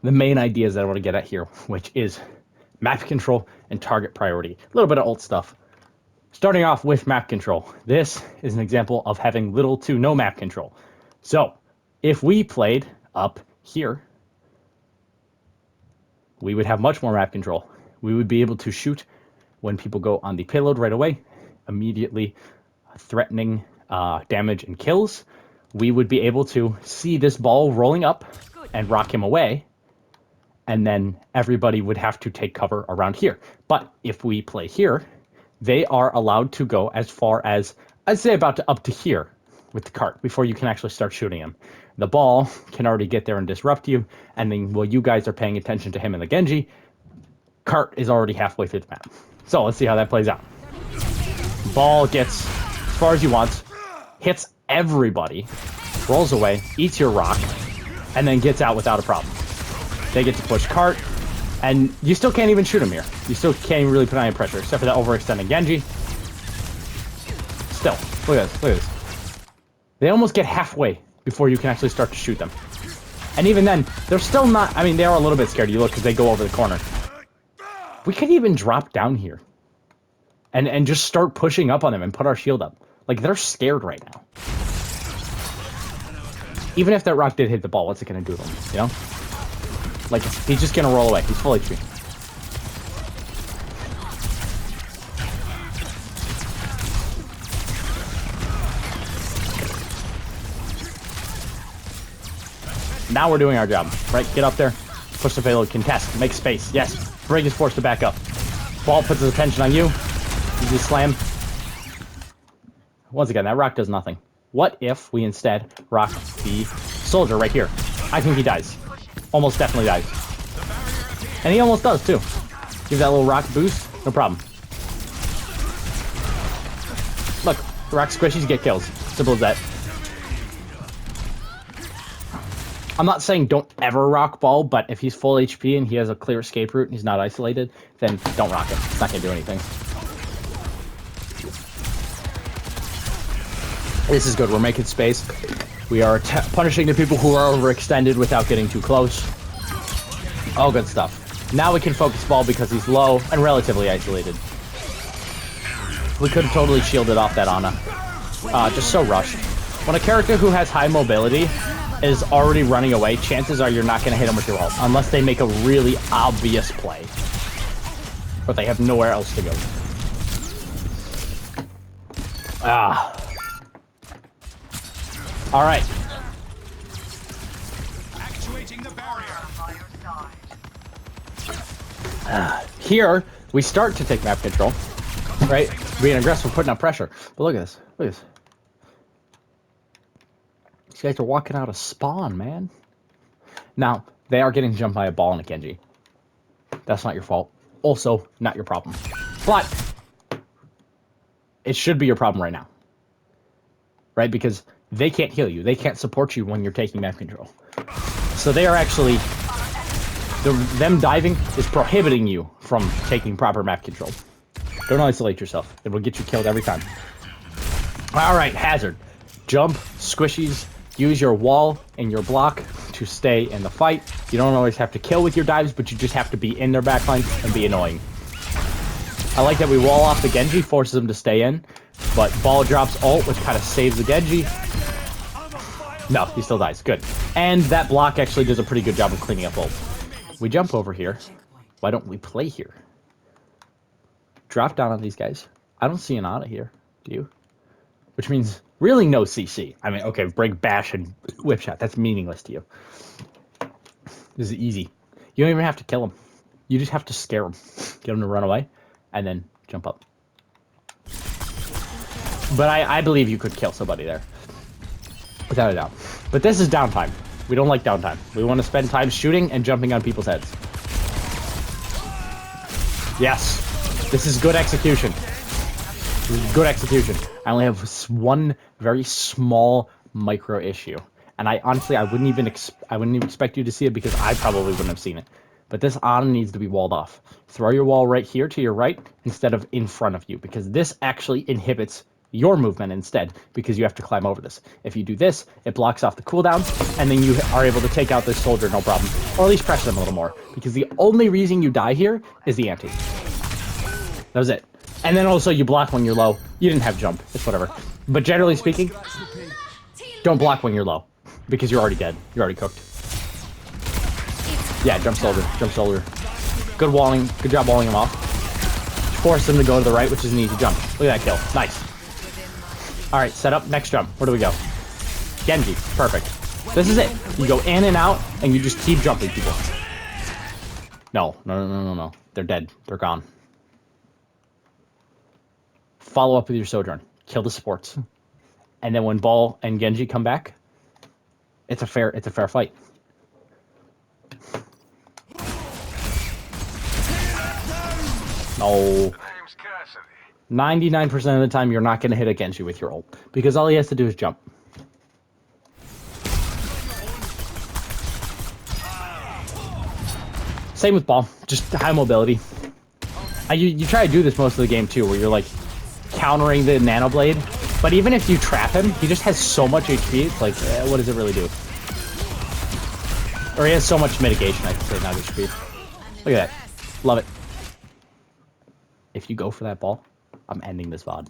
the main ideas that I want to get at here, which is map control and target priority. A little bit of old stuff. Starting off with map control. This is an example of having little to no map control. So, if we played up here, we would have much more map control. We would be able to shoot when people go on the payload right away, immediately threatening damage and kills. We would be able to see this ball rolling up and rock him away, and then everybody would have to take cover around here. But if we play here, they are allowed to go as far as, I'd say about up to here with the cart before you can actually start shooting him. The ball can already get there and disrupt you, and then while you guys are paying attention to him and the Genji, cart is already halfway through the map. So let's see how that plays out. Ball gets as far as he wants, hits everybody, rolls away, eats your rock, and then gets out without a problem. They get to push cart, and you still can't even shoot him here. You still can't even really put on any pressure, except for that overextending Genji. Still, look at this, look at this. They almost get halfway before you can actually start to shoot them. And even then, they're still not, I mean, they are a little bit scared. You look, because they go over the corner. We could even drop down here and just start pushing up on them and put our shield up. Like, they're scared right now. Even if that rock did hit the ball, what's it going to do to him, you know? Like, he's just going to roll away. He's full HP. Now we're doing our job, right? Get up there, push the payload, contest, make space. Yes, Brig is forced to back up. Ball puts his attention on you. Easy slam. Once again, that rock does nothing. What if we instead rock the soldier right here? I think he dies. Almost definitely dies. And he almost does, too. Give that little rock boost, no problem. Look, rock squishies get kills. Simple as that. I'm not saying don't ever rock ball, but if he's full HP and he has a clear escape route and he's not isolated, then don't rock him. It's not going to do anything. This is good. We're making space. We are punishing the people who are overextended without getting too close. All good stuff. Now we can focus ball because he's low and relatively isolated. We could have totally shielded off that Ana. Just so rushed. When a character who has high mobility is already running away, chances are you're not going to hit him with your ult, unless they make a really obvious play. But they have nowhere else to go. Alright. Actuating the barrier. Here, we start to take map control. Right? Being aggressive, putting on pressure. But look at this. Look at this. These guys are walking out of spawn, man. Now, they are getting jumped by a ball and a Genji. That's not your fault. Also, not your problem. But it should be your problem right now. Right? Because they can't heal you. They can't support you when you're taking map control. So they are actually... them diving is prohibiting you from taking proper map control. Don't isolate yourself. It will get you killed every time. Alright, Hazard. Jump, squishies, use your wall and your block to stay in the fight. You don't always have to kill with your dives, but you just have to be in their backline and be annoying. I like that we wall off the Genji, forces him to stay in, but ball drops ult, which kind of saves the Genji. No, he still dies. Good. And that block actually does a pretty good job of cleaning up ult. We jump over here. Why don't we play here? Drop down on these guys. I don't see an Ana here. Do you? Which means really no CC. I mean, okay, break, bash, and whip shot. That's meaningless to you. This is easy. You don't even have to kill him. You just have to scare him. Get him to run away, and then jump up. But I believe you could kill somebody there. Without a doubt. But this is downtime. We don't like downtime. We want to spend time shooting and jumping on people's heads. Yes. This is good execution. This is good execution. I only have one very small micro issue. And I honestly, I wouldn't even expect you to see it because I probably wouldn't have seen it. But this Ana needs to be walled off. Throw your wall right here to your right instead of in front of you, because this actually inhibits your movement instead, because you have to climb over this. If you do this, it blocks off the cooldown, and then you are able to take out this soldier no problem, or at least pressure them a little more, because the only reason you die here is the anti. That was it. And then also you block when you're low. You didn't have jump, it's whatever. But generally speaking, don't block when you're low, because you're already dead. You're already cooked. Yeah, jump soldier, jump soldier. Good walling, good job walling him off. Force him to go to the right, which is an easy jump. Look at that kill, nice. All right, set up, next jump. Where do we go? Genji, perfect. This is it. You go in and out, and you just keep jumping people. No. They're dead, they're gone. Follow up with your Sojourn. Kill the supports. And then when Ball and Genji come back, it's a fair fight. No. 99% of the time, you're not going to hit a Genji with your ult, because all he has to do is jump. Same with Ball, just high mobility. You try to do this most of the game too, where you're like countering the Nano Blade, but even if you trap him, he just has so much HP, it's like, what does it really do? Or he has so much mitigation, I can say, not HP. Look at that. Love it. If you go for that ball, I'm ending this VOD.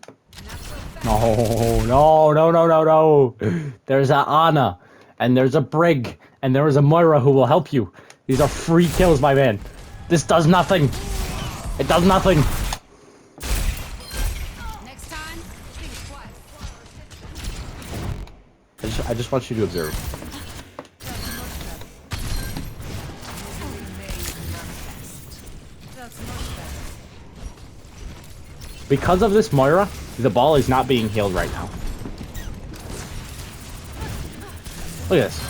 No. There's a Ana, and there's a Brig, and there is a Moira who will help you. These are free kills, my man. This does nothing. It does nothing. Next time, think twice. I just want you to observe. Because of this Moira, the ball is not being healed right now. Look at this.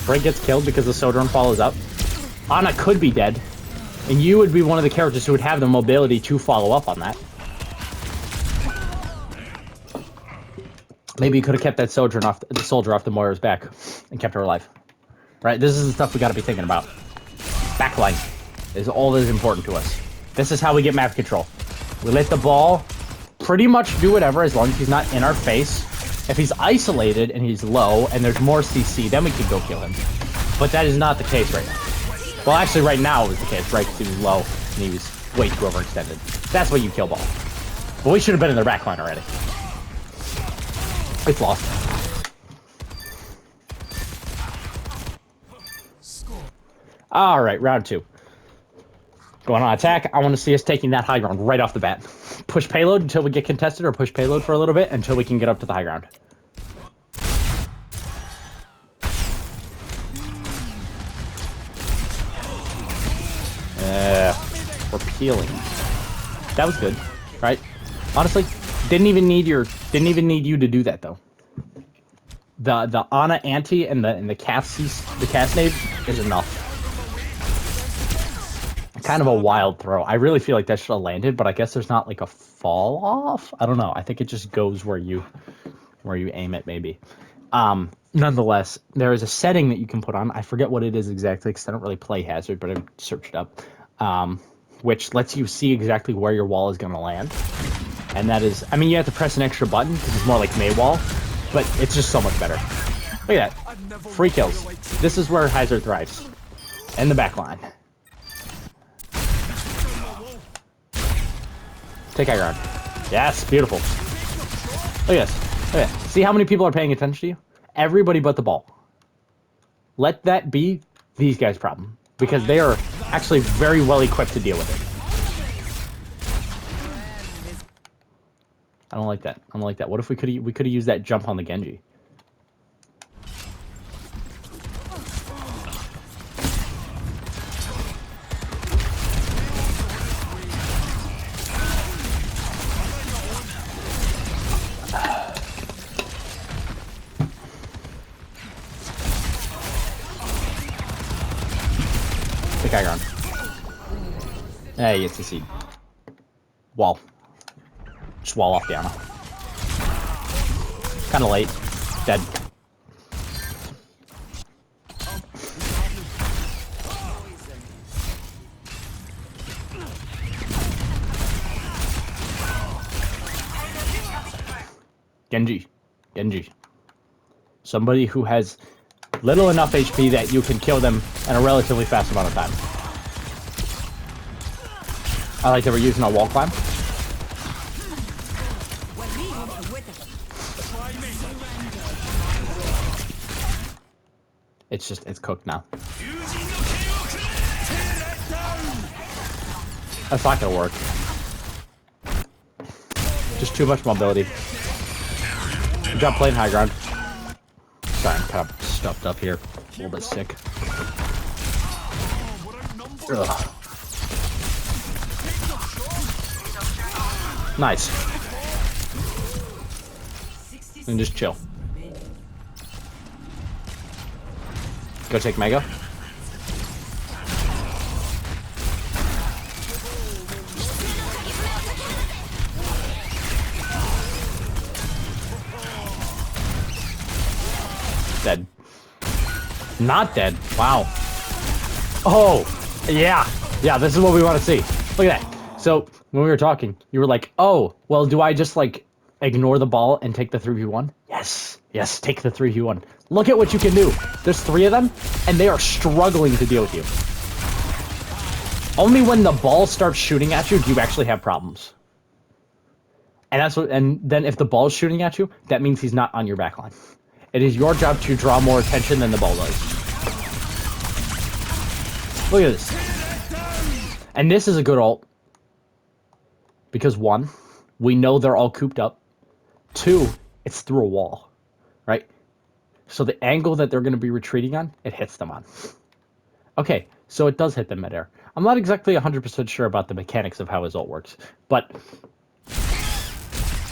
Brig gets killed because the Sojourn follows up. Ana could be dead, and you would be one of the characters who would have the mobility to follow up on that. Maybe you could have kept that soldier off the Moira's back and kept her alive. Right? This is the stuff we got to be thinking about. Backline is all that is important to us. This is how we get map control. We let the ball pretty much do whatever as long as he's not in our face. If he's isolated and he's low and there's more CC, then we can go kill him. But that is not the case right now. Well, actually, right now it was the case, right? Because he was low and he was way too overextended. That's what you kill ball. But we should have been in their backline already. It's lost. All right, round 2. Going on attack. I want to see us taking that high ground right off the bat. Push payload until we get contested, or push payload for a little bit until we can get up to the high ground. We're peeling. That was good, right? Honestly, didn't even need you to do that though. The Ana anti and the cast nade is enough. Kind of a wild throw. I really feel like that should have landed, but I guess there's not like a fall off. I don't know. I think it just goes where you aim it, maybe. Nonetheless, there is a setting that you can put on. I forget what it is exactly because I don't really play Hazard, but I searched up, which lets you see exactly where your wall is going to land. And that is, I mean, you have to press an extra button because it's more like May wall, but it's just so much better. Look at that. Free kills. This is where Hazard thrives. In the back line. Take high ground. Yes, beautiful. Look at this. Look at that. See how many people are paying attention to you? Everybody but the ball. Let that be these guys' problem, because they are actually very well equipped to deal with it. I don't like that. I don't like that. What if we could have used that jump on the Genji? Take high ground. Hey, it's a seed. Wall. Just wall off the Ana. Kinda late. Dead. Genji. Somebody who has little enough HP that you can kill them in a relatively fast amount of time. I like that we're using our wall climb. It's cooked now. That's not gonna work. Just too much mobility. Good job playing high ground. Sorry, I'm kind of stuffed up here. A little bit sick. Ugh. Nice. And just chill. Go take Mega. Dead. Not dead. Wow. Oh, yeah. Yeah, this is what we want to see. Look at that. So, when we were talking, you were like, oh, well, do I just, like, ignore the ball and take the 3v1? Yes. Yes, take the 3v1. Look at what you can do. There's 3 of them, and they are struggling to deal with you. Only when the ball starts shooting at you do you actually have problems. And that's what. And then if the ball's shooting at you, that means he's not on your backline. It is your job to draw more attention than the ball does. Look at this. And this is a good ult. Because 1, we know they're all cooped up. 2, it's through a wall. Right? So the angle that they're going to be retreating on, it hits them on. Okay, so it does hit them midair. I'm not exactly 100% sure about the mechanics of how his ult works. But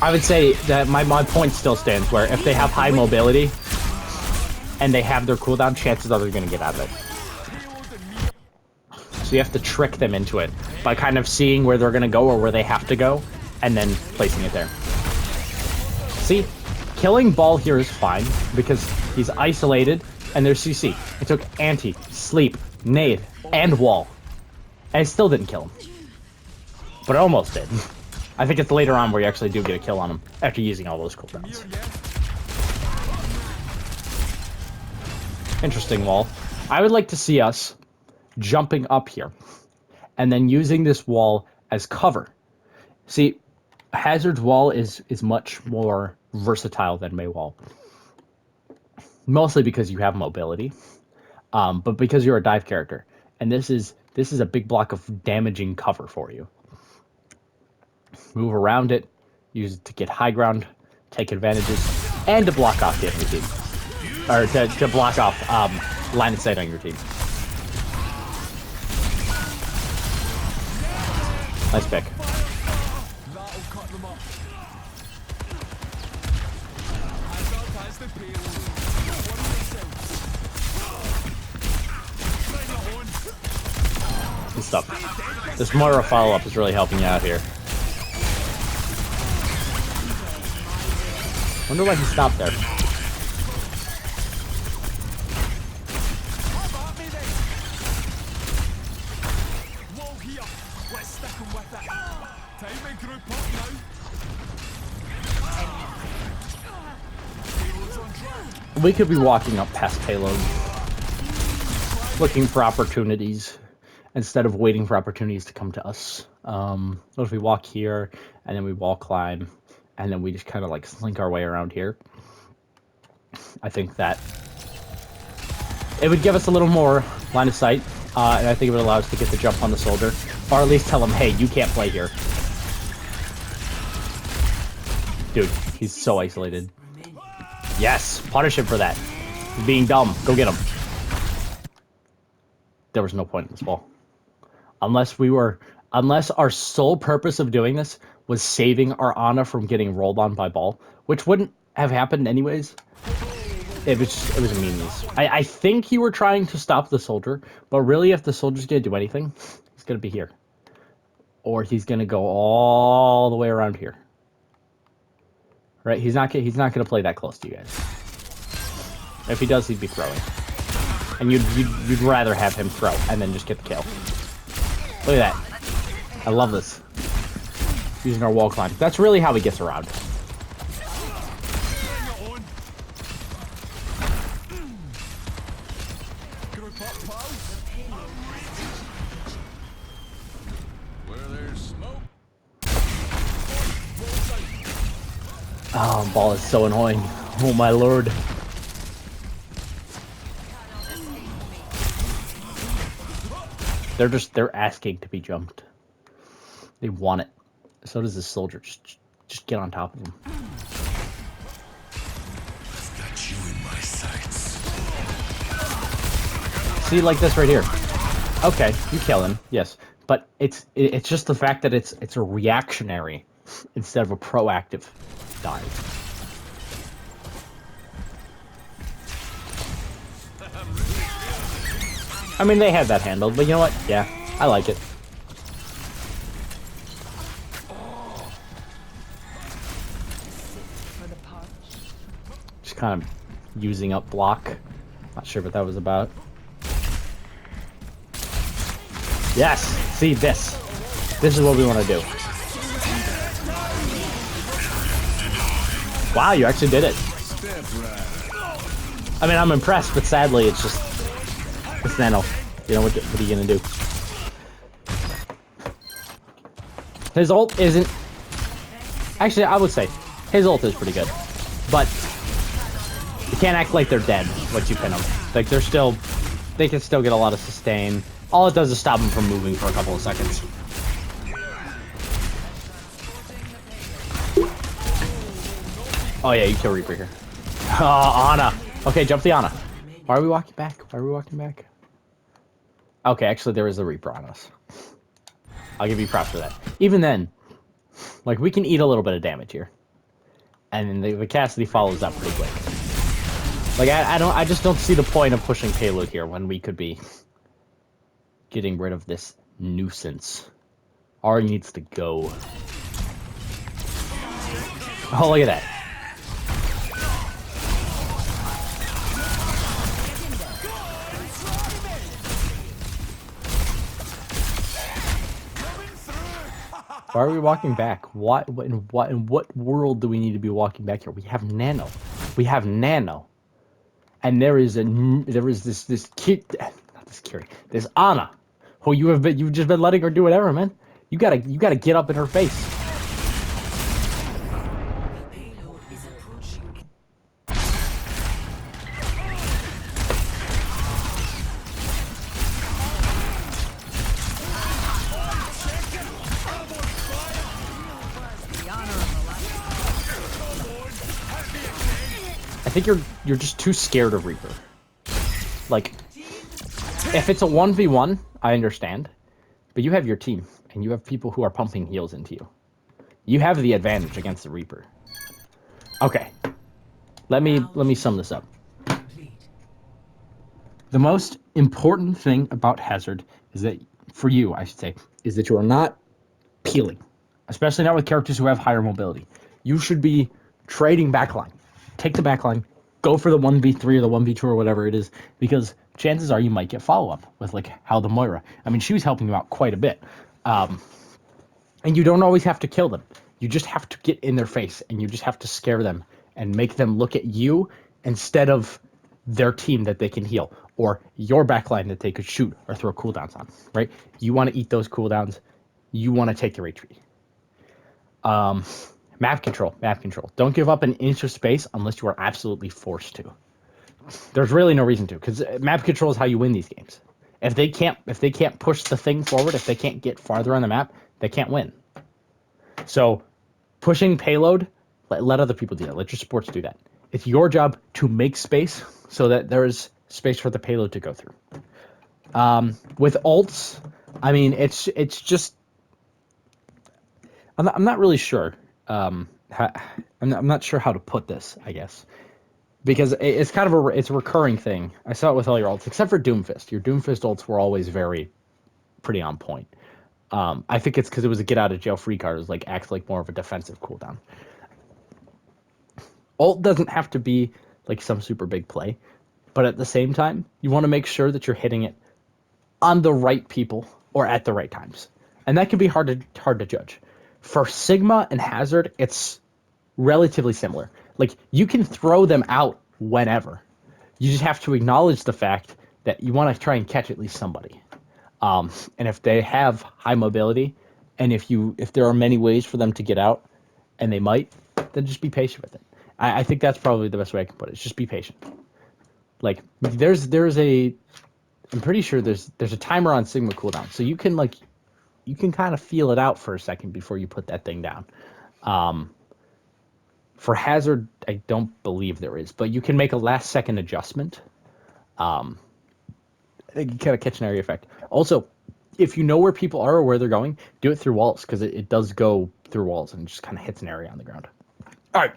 I would say that my point still stands, where if they have high mobility and they have their cooldown, chances are they're going to get out of it. So you have to trick them into it by kind of seeing where they're going to go or where they have to go and then placing it there. See, killing ball here is fine because he's isolated and there's CC. It took anti, sleep, nade, and wall. And it still didn't kill him. But it almost did. I think it's later on where you actually do get a kill on him after using all those cooldowns. Interesting wall. I would like to see us jumping up here and then using this wall as cover. See, Hazard's wall is much more versatile than Mei wall. Mostly because you have mobility, but because you're a dive character. And this is a big block of damaging cover for you. Move around it, use it to get high ground, take advantages, and to block off the enemy team. Or to block off line of sight on your team. Nice pick. Good stuff. This Moira follow-up is really helping you out here. Wonder why he stopped there. We could be walking up past payload, looking for opportunities instead of waiting for opportunities to come to us. What if we walk here and then we wall climb and then we just kind of like slink our way around here? I think that it would give us a little more line of sight, and I think it would allow us to get the jump on the soldier, or at least tell him, hey, you can't play here. Dude, he's so isolated. Yes, punish him for that. He's being dumb. Go get him. There was no point in this ball. Unless our sole purpose of doing this was saving our Ana from getting rolled on by ball, which wouldn't have happened anyways. It was a meanness. I think you were trying to stop the soldier, but really if the soldier's gonna do anything, he's gonna be here. Or he's gonna go all the way around here. Right? He's not gonna play that close to you guys. If he does, he'd be throwing. And you'd rather have him throw and then just get the kill. Look at that. I love this. Using our wall climb. That's really how he gets around. Oh, ball is so annoying. Oh my lord. They're asking to be jumped. They want it. So does this soldier. Just get on top of him. Got you in my sights. See, like this right here. Okay, you kill him, yes. But it's just the fact that it's a reactionary instead of a proactive dive. I mean, they had that handled, but you know what? Yeah, I like it. Just kind of using up block. Not sure what that was about. Yes! See, this. This is what we want to do. Wow, you actually did it. I mean, I'm impressed, but sadly, it's just... It's Nano. You know, what are you gonna do? His ult isn't... Actually, I would say, his ult is pretty good. But, you can't act like they're dead once you pin them. Like, they're still... They can still get a lot of sustain. All it does is stop them from moving for a couple of seconds. Oh yeah, you kill Reaper here. Oh, Ana. Okay, jump the Ana. Why are we walking back? Why are we walking back? Okay, actually there is a Reaper on us. I'll give you props for that. Even then, like, we can eat a little bit of damage here. And then the Cassidy follows up pretty quick. Like, I just don't see the point of pushing payload here when we could be getting rid of this nuisance. Ari needs to go. Oh, look at that. Why are we walking back? In what world do we need to be walking back here? We have Nano. We have Nano. And there is this kid, not this Kiri, this Ana, who you've just been letting her do whatever, man. You gotta get up in her face. I think you're just too scared of Reaper. Like, if it's a 1v1, I understand. But you have your team, and you have people who are pumping heals into you. You have the advantage against the Reaper. Okay. Let me sum this up. The most important thing about Hazard is that, for you, I should say, is that you are not peeling. Especially not with characters who have higher mobility. You should be trading backline. Take the backline, go for the 1v3 or the 1v2 or whatever it is, because chances are you might get follow-up with, like, how the Moira. I mean, she was helping you out quite a bit. And you don't always have to kill them. You just have to get in their face, and you just have to scare them and make them look at you instead of their team that they can heal, or your backline that they could shoot or throw cooldowns on, right? You want to eat those cooldowns. You want to take their HP. Map control. Don't give up an inch of space unless you are absolutely forced to. There's really no reason to, because map control is how you win these games. If they can't push the thing forward, if they can't get farther on the map, they can't win. So, pushing payload, let other people do that. Let your supports do that. It's your job to make space so that there is space for the payload to go through. With ults, I mean, it's just... I'm not really sure. I'm not sure how to put this, I guess, because it's kind of it's a recurring thing. I saw it with all your ults, except for Doomfist. Your Doomfist ults were always pretty on point. I think it's because it was a get out of jail free card. It was like acts like more of a defensive cooldown. Ult doesn't have to be like some super big play, but at the same time, you want to make sure that you're hitting it on the right people or at the right times, and that can be hard to judge. For Sigma and Hazard, it's relatively similar. Like, you can throw them out whenever. You just have to acknowledge the fact that you want to try and catch at least somebody. And if they have high mobility, and if there are many ways for them to get out, and they might, then just be patient with it. I think that's probably the best way I can put it. Just be patient. Like I'm pretty sure there's a timer on Sigma cooldown, so you can kind of feel it out for a second before you put that thing down. For Hazard, I don't believe there is, but you can make a last second adjustment. I think you kind of catch an area effect. Also, if you know where people are or where they're going, do it through walls, because it does go through walls and just kind of hits an area on the ground. All right.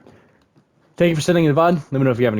Thank you for sending in the VOD. Let me know if you have any questions.